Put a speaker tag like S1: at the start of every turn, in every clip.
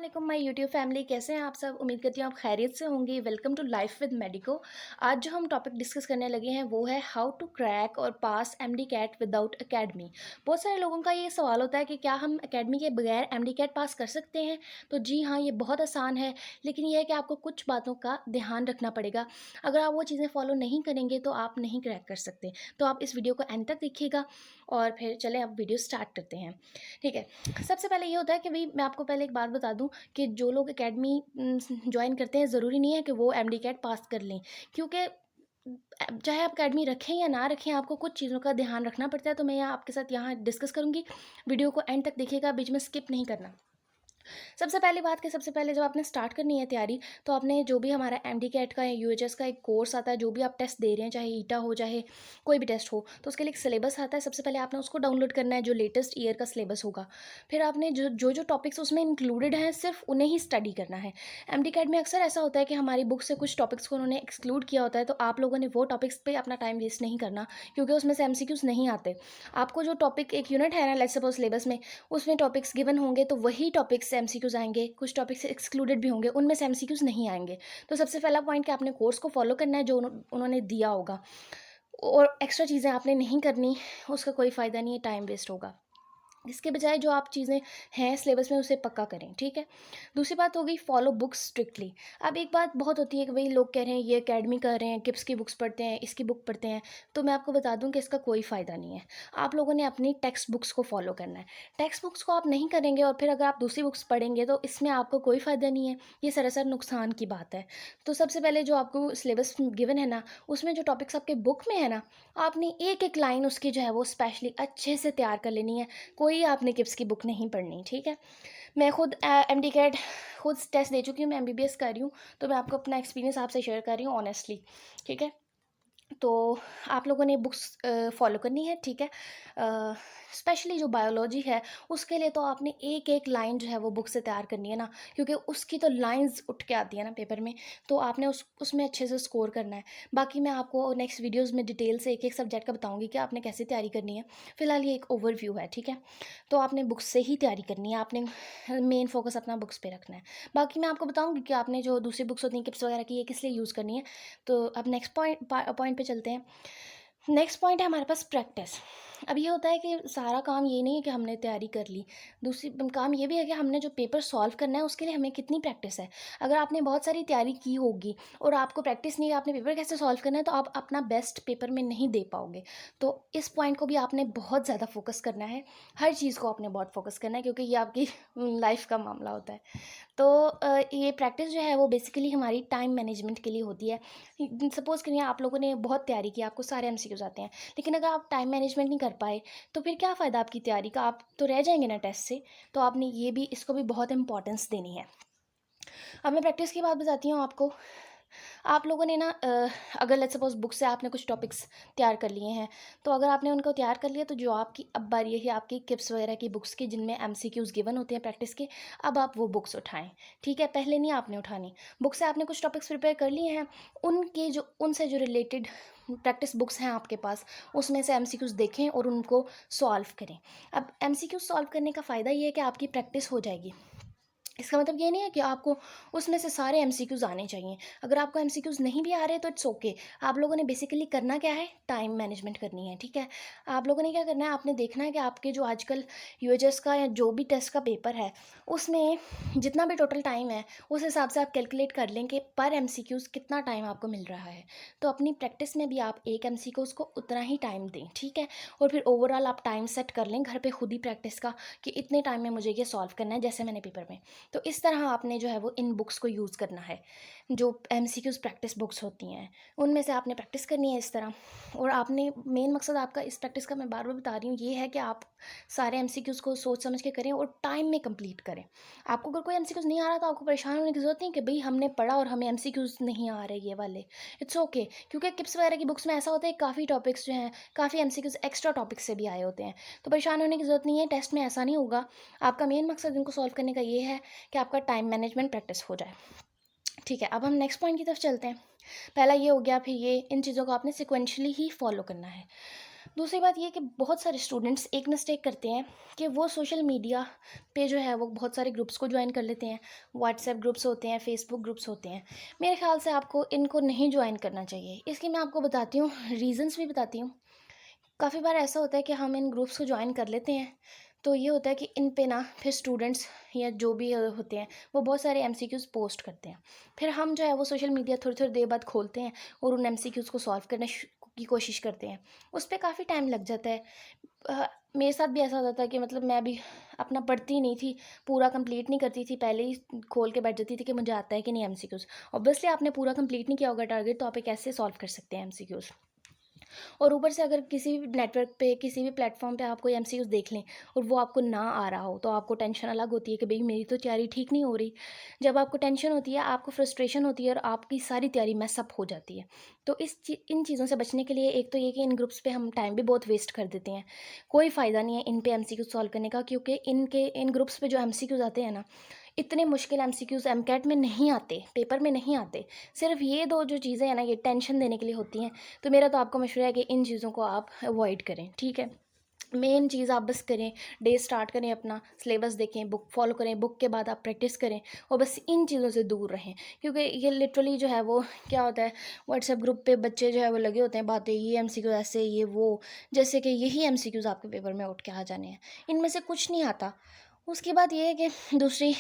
S1: वालेकुम my YouTube family. कैसे हैं आप सब? उम्मीद करती हूँ आप खैरियत से होंगे। Welcome to life with medico. आज जो हम टॉपिक डिस्कस करने लगे हैं वो है हाउ टू क्रैक और पास एमडी कैट विदाउट एकेडमी। बहुत सारे लोगों का ये सवाल होता है कि क्या हम एकेडमी के बगैर एमडी कैट पास कर सकते हैं? तो जी हाँ, ये बहुत आसान है, लेकिन यह है कि आपको कुछ बातों का ध्यान रखना पड़ेगा। अगर आप वो चीज़ें फॉलो नहीं करेंगे तो आप नहीं क्रैक कर सकते। तो आप इस वीडियो को एंड तक देखिएगा और फिर चलें अब वीडियो स्टार्ट करते हैं। ठीक है। सबसे पहले ये होता है कि भई मैं आपको पहले एक बात बता दूँ कि जो लोग एकेडमी जॉइन करते हैं, ज़रूरी नहीं है कि वो एमडी कैट पास कर लें, क्योंकि चाहे आप एकेडमी रखें या ना रखें, आपको कुछ चीज़ों का ध्यान रखना पड़ता है। तो मैं यहाँ आपके साथ यहाँ डिस्कस करूँगी। वीडियो को एंड तक देखिएगा, बीच में स्किप नहीं करना। सबसे पहली बात कि सबसे पहले जब आपने स्टार्ट करनी है तैयारी, तो आपने जो भी हमारा एमडी कैट का या यूएचएस का एक कोर्स आता है, जो भी आप टेस्ट दे रहे हैं, चाहे ईटा हो चाहे कोई भी टेस्ट हो, तो उसके लिए एक सिलेबस आता है। सबसे पहले आपने उसको डाउनलोड करना है, जो लेटेस्ट ईयर का सिलेबस होगा। फिर आपने जो टॉपिक्स उसमें इंक्लूडेड हैं, सिर्फ उन्हें ही स्टडी करना है। एमडी कैट में अक्सर ऐसा होता है कि हमारी बुक से कुछ टॉपिक्स को उन्होंने एक्सक्लूड किया होता है, तो आप लोगों ने वो टॉपिक्स पे अपना टाइम वेस्ट नहीं करना, क्योंकि उसमें से एमसीक्यूज नहीं आते। आपको जो टॉपिक एक यूनिट है ना, लेट्स सपोज सिलेबस में, उसमें टॉपिक्स गिवन होंगे, तो वही टॉपिक्स से एमसीक्यूज आएंगे। कुछ टॉपिक्स एक्सक्लूडेड भी होंगे, उनमें से एमसीक्यूज नहीं आएंगे। तो सबसे पहला पॉइंट कि आपने कोर्स को फॉलो करना है जो उन्होंने दिया होगा, और एक्स्ट्रा चीज़ें आपने नहीं करनी, उसका कोई फ़ायदा नहीं है, टाइम वेस्ट होगा। इसके बजाय जो आप चीज़ें हैं सिलेबस में, उसे पक्का करें, ठीक है। दूसरी बात हो गई फॉलो बुक्स स्ट्रिक्टली। अब एक बात बहुत होती है कि भाई लोग कह रहे हैं ये एकेडमी कर रहे हैं, किप्स की बुक्स पढ़ते हैं, इसकी बुक पढ़ते हैं, तो मैं आपको बता दूं कि इसका कोई फ़ायदा नहीं है। आप लोगों ने अपनी टेक्स्ट बुक्स को फॉलो करना है। टेक्स्ट बुक्स को आप नहीं करेंगे और फिर अगर आप दूसरी बुक्स पढ़ेंगे, तो इसमें आपको कोई फ़ायदा नहीं है, ये सरासर नुकसान की बात है। तो सबसे पहले जो आपको सिलेबस गिवन है ना, उसमें जो टॉपिक्स आपके बुक में है ना, आपने एक एक लाइन उसकी जो है वो स्पेशली अच्छे से तैयार कर लेनी है। कोई आपने किप्स की बुक नहीं पढ़नी, ठीक है। मैं खुद एमडी कैट खुद टेस्ट दे चुकी हूँ, मैं एमबीबीएस कर रही हूँ, तो मैं आपको अपना एक्सपीरियंस आपसे शेयर कर रही हूँ ऑनेस्टली, ठीक है। तो आप लोगों ने बुक्स फॉलो करनी है, ठीक है। स्पेशली जो बायोलॉजी है, उसके लिए तो आपने एक एक लाइन जो है वो बुक से तैयार करनी है ना, क्योंकि उसकी तो लाइंस उठ के आती है ना पेपर में, तो आपने उसमें अच्छे से स्कोर करना है। बाकी मैं आपको नेक्स्ट वीडियोज़ में डिटेल से एक एक सब्जेक्ट का बताऊँगी कि आपने कैसे तैयारी करनी है। फिलहाल ये एक ओवरव्यू है, ठीक है। तो आपने बुक्स से ही तैयारी करनी है, आपने मेन फोकस अपना बुक्स पे रखना है। बाकी मैं आपको बताऊँगी कि आपने जो दूसरी बुक्स होती हैं किप्स वगैरह की, ये किस लिए यूज़ करनी है। तो अब नेक्स्ट पॉइंट पे चलते हैं। नेक्स्ट पॉइंट है हमारे पास प्रैक्टिस। अब ये होता है कि सारा काम ये नहीं है कि हमने तैयारी कर ली, दूसरी काम ये भी है कि हमने जो पेपर सॉल्व करना है उसके लिए हमें कितनी प्रैक्टिस है। अगर आपने बहुत सारी तैयारी की होगी और आपको प्रैक्टिस नहीं है, आपने पेपर कैसे सॉल्व करना है, तो आप अपना बेस्ट पेपर में नहीं दे पाओगे। तो इस पॉइंट को भी आपने बहुत ज़्यादा फोकस करना है। हर चीज़ को आपने बहुत फोकस करना है, क्योंकि ये आपकी लाइफ का मामला होता है। तो ये प्रैक्टिस जो है वो बेसिकली हमारी टाइम मैनेजमेंट के लिए होती है। सपोज़ करिए आप लोगों ने बहुत तैयारी की, आपको सारे एमसीक्यूज़ आते हैं, लेकिन अगर आप टाइम मैनेजमेंट नहीं कर पाए, तो फिर क्या फ़ायदा आपकी तैयारी का? आप तो रह जाएँगे ना टेस्ट से। तो आपने ये भी इसको भी बहुत इम्पोर्टेंस देनी है। अब मैं प्रैक्टिस की बात बताती हूँ आपको। आप लोगों ने ना अगर लेट्स सपोज़ बुक से आपने कुछ टॉपिक्स तैयार कर लिए हैं, तो अगर आपने उनको तैयार कर लिया, तो जो आपकी अब बारी है आपकी किप्स वगैरह की बुक्स की, जिनमें एमसीक्यूज़ गिवन होते हैं प्रैक्टिस के, अब आप वो बुक्स उठाएँ, ठीक है? पहले नहीं आपने उठानी। बुक से आपने कुछ टॉपिक्स प्रिपेयर कर लिए हैं, उनसे जो रिलेटेड प्रैक्टिस बुक्स हैं आपके पास, उसमें से एमसीक्यूज़ देखें और उनको सॉल्व करें। अब एमसीक्यूज़ सॉल्व करने का फ़ायदा ये है कि आपकी प्रैक्टिस हो जाएगी। इसका मतलब ये नहीं है कि आपको उसमें से सारे एमसीक्यूज़ आने चाहिए। अगर आपको एमसीक्यूज़ नहीं भी आ रहे, तो इट्स ओके। आप लोगों ने बेसिकली करना क्या है, टाइम मैनेजमेंट करनी है, ठीक है। आप लोगों ने क्या करना है, आपने देखना है कि आपके जो आजकल यूएचएस का या जो भी टेस्ट का पेपर है, उसमें जितना भी टोटल टाइम है, उस हिसाब से आप कैलकुलेट कर लें कि पर एमसीक्यूज़ कितना टाइम आपको मिल रहा है। तो अपनी प्रैक्टिस में भी आप एक एमसीक्यूज़ को उतना ही टाइम दें, ठीक है। और फिर ओवरऑल आप टाइम सेट कर लें घर पे खुद ही प्रैक्टिस का, कि इतने टाइम में मुझे ये सॉल्व करना है, जैसे मैंने पेपर में। तो इस तरह आपने जो है वो इन बुक्स को यूज़ करना है, जो एमसीक्यूज़ प्रैक्टिस बुक्स होती हैं, उनमें से आपने प्रैक्टिस करनी है इस तरह। और आपने मेन मकसद आपका इस प्रैक्टिस का, मैं बार बार बता रही हूँ, ये है कि आप सारे एमसीक्यूज़ को सोच समझ के करें और टाइम में कंप्लीट करें। आपको अगर कोई एमसीक्यूज़ नहीं आ रहा, तो आपको परेशान होने की ज़रूरत नहीं कि भाई हमने पढ़ा और हमें एमसीक्यूज़ नहीं आ रहे ये वाले। इट्स ओके, क्योंकि किप्स वगैरह की बुक्स में ऐसा होता है, काफ़ी टॉपिक्स जो हैं, काफ़ी एमसीक्यूज़ एक्स्ट्रा टॉपिक्स से भी आए होते हैं। तो परेशान होने की ज़रूरत नहीं है, टेस्ट में ऐसा नहीं होगा। आपका मेन मकसद इनको सॉल्व करने का ये है कि आपका टाइम मैनेजमेंट प्रैक्टिस हो जाए, ठीक है। अब हम नेक्स्ट पॉइंट की तरफ चलते हैं। पहला ये हो गया, फिर ये इन चीज़ों को आपने सिक्वेंशली ही फॉलो करना है। दूसरी बात ये कि बहुत सारे स्टूडेंट्स एक मिस्टेक करते हैं कि वो सोशल मीडिया पे जो है वो बहुत सारे ग्रुप्स को ज्वाइन कर लेते हैं। व्हाट्सएप ग्रुप्स होते हैं, फेसबुक ग्रुप्स होते हैं। मेरे ख़्याल से आपको इनको नहीं ज्वाइन करना चाहिए। इसकी मैं आपको बताती हूँ, रीज़न्स भी बताती हूँ। काफ़ी बार ऐसा होता है कि हम इन ग्रुप्स को ज्वाइन कर लेते हैं, तो ये होता है कि इन पे ना फिर स्टूडेंट्स या जो भी होते हैं वो बहुत सारे एमसीक्यूज़ पोस्ट करते हैं। फिर हम जो है वो सोशल मीडिया थोड़ी थोड़ी देर बाद खोलते हैं और उन एमसीक्यूज़ को सॉल्व करने की कोशिश करते हैं। उस पर काफ़ी टाइम लग जाता है। मेरे साथ भी ऐसा होता था कि मतलब मैं भी अपना पढ़ती नहीं थी, पूरा कंप्लीट नहीं करती थी, पहले ही खोल के बैठ जाती थी कि मुझे आता है कि नहीं एमसीक्यूज़। ऑब्वियसली आपने पूरा कंप्लीट नहीं किया होगा टारगेट, तो आप ये कैसे सॉल्व कर सकते हैं एमसीक्यूज़। और ऊपर से अगर किसी भी नेटवर्क पे, किसी भी प्लेटफॉर्म पे आप कोई एमसीक्यूज़ देख लें और वो आपको ना आ रहा हो, तो आपको टेंशन अलग होती है कि भाई मेरी तो तैयारी ठीक नहीं हो रही। जब आपको टेंशन होती है, आपको फ्रस्ट्रेशन होती है और आपकी सारी तैयारी मैसअप हो जाती है। तो इन चीज़ों से बचने के लिए एक तो ये कि इन ग्रुप्स पे हम टाइम भी बहुत वेस्ट कर देते हैं। कोई फ़ायदा नहीं है इन पे एमसीक्यूज़ सॉल्व करने का, क्योंकि इन ग्रुप्स पे जो एमसीक्यूज़ आते हैं ना, इतने मुश्किल एमसीक्यूज़ एमकेट में नहीं आते, पेपर में नहीं आते। सिर्फ़ ये 2 जो चीज़ें हैं ना, ये टेंशन देने के लिए होती हैं। तो मेरा तो आपको मशवरा है कि इन चीज़ों को आप अवॉइड करें, ठीक है? मेन चीज़ आप बस करें, डे स्टार्ट करें, अपना सिलेबस देखें, बुक फॉलो करें, बुक के बाद आप प्रैक्टिस करें और बस इन चीज़ों से दूर रहें। क्योंकि ये लिटरली जो है वो क्या होता है, व्हाट्सएप ग्रुप पे बच्चे जो है वो लगे होते हैं बातें, ये एमसीक्यू ऐसे, ये वो, जैसे कि यही एमसीक्यूज़ आपके पेपर में उठ के आ जाने हैं। इनमें से कुछ नहीं आता। उसकी बात ये है कि दूसरी,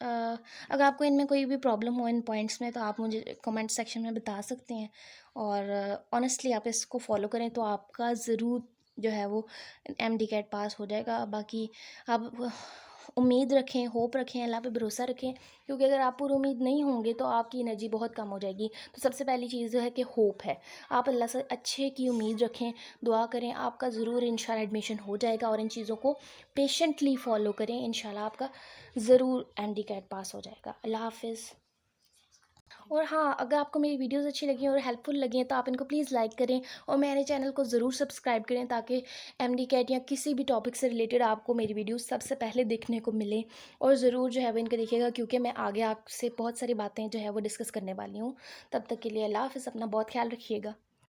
S1: अगर आपको इनमें कोई भी प्रॉब्लम हो इन पॉइंट्स में, तो आप मुझे कमेंट सेक्शन में बता सकते हैं। और ऑनेस्टली आप इसको फॉलो करें तो आपका ज़रूर जो है वो एमडी कैट पास हो जाएगा। बाकी आप उम्मीद रखें, होप रखें, अल्लाह पे भरोसा रखें, क्योंकि अगर आप पूरी उम्मीद नहीं होंगे तो आपकी एनर्जी बहुत कम हो जाएगी। तो सबसे पहली चीज़ जो है कि होप है। आप अल्लाह से अच्छे की उम्मीद रखें, दुआ करें, आपका ज़रूर इंशाल्लाह एडमिशन हो जाएगा। और इन चीज़ों को पेशेंटली फॉलो करें, इंशाल्लाह आपका ज़रूर एमडी कैट पास हो जाएगा। अल्लाह हाफ़िज़। और हाँ, अगर आपको मेरी वीडियोस अच्छी लगी और हेल्पफुल लगी हैं तो आप इनको प्लीज़ लाइक करें और मेरे चैनल को ज़रूर सब्सक्राइब करें, ताकि एमडी कैट या किसी भी टॉपिक से रिलेटेड आपको मेरी वीडियोस सबसे पहले देखने को मिले। और ज़रूर जो है वो इनको देखिएगा, क्योंकि मैं आगे आपसे बहुत सारी बातें जो है वो डिस्कस करने वाली हूँ। तब तक के लिए अल्लाह हाफ़िज़, अपना बहुत ख्याल रखिएगा।